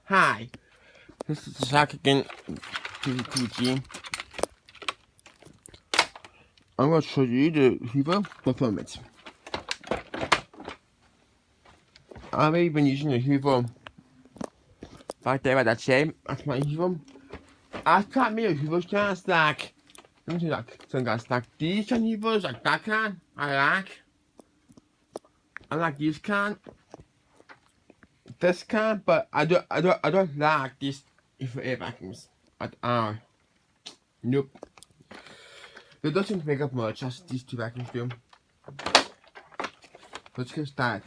Hi, this is Zach again, PG. I'm going to show you the Hoover performance. I've been using the Hoover right there at that shape. That's my Hoover. I can't make a Hoover can stack. Let me see that. So I'm going to stack these can Hoovers like that can. I like this can. This can, but I don't like this for air vacuums at all. Nope. It doesn't make up much as these two vacuums do. Let's get started.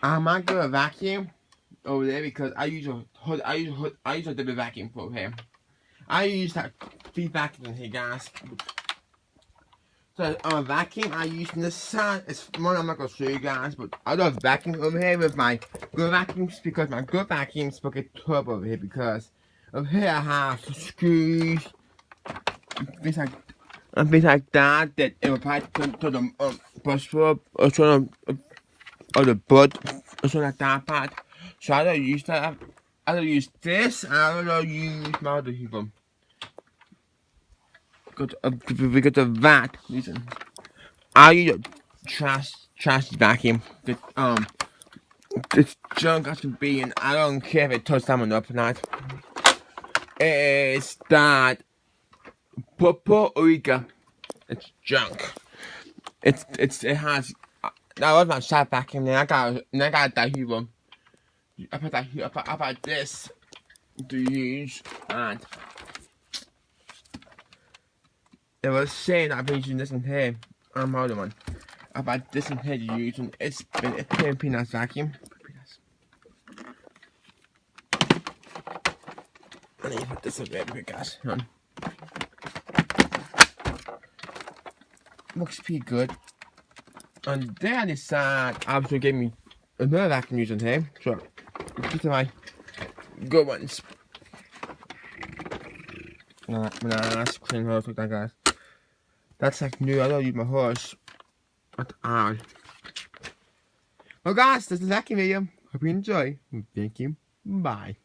I'm not gonna vacuum over there because I use a double vacuum for here. I use that 3 vacuums here, guys. So on a vacuum, I use this side. It's more I'm not gonna show you guys, but I do vacuum over here with my good vacuums because my good vacuums will get trouble over here because over here I have screws, things like that it will probably turn to the brush rub or sort of the bud or something like that part. So I don't use that. I don't use this. I don't use my other Hoover. Because of that reason, I use a trash vacuum. This junk has to be, and I don't care if it touches someone up or not. It's that Popo Oiga. It's junk. It has. That was my shop vacuum. Then I got that Hoover. I put this to use, and it was saying I've been using this in here. I'm the other one. I've had this in here to use, and it's been peanuts vacuum. I need to put this in there quick, guys. Looks pretty good. And then I decided I was gonna give me another vacuum using here. So these are my good ones. My last clean horse like that, guys. That's like new. I don't use my horse at all. Well, guys, this is the vacuum video. Hope you enjoy. Thank you. Bye.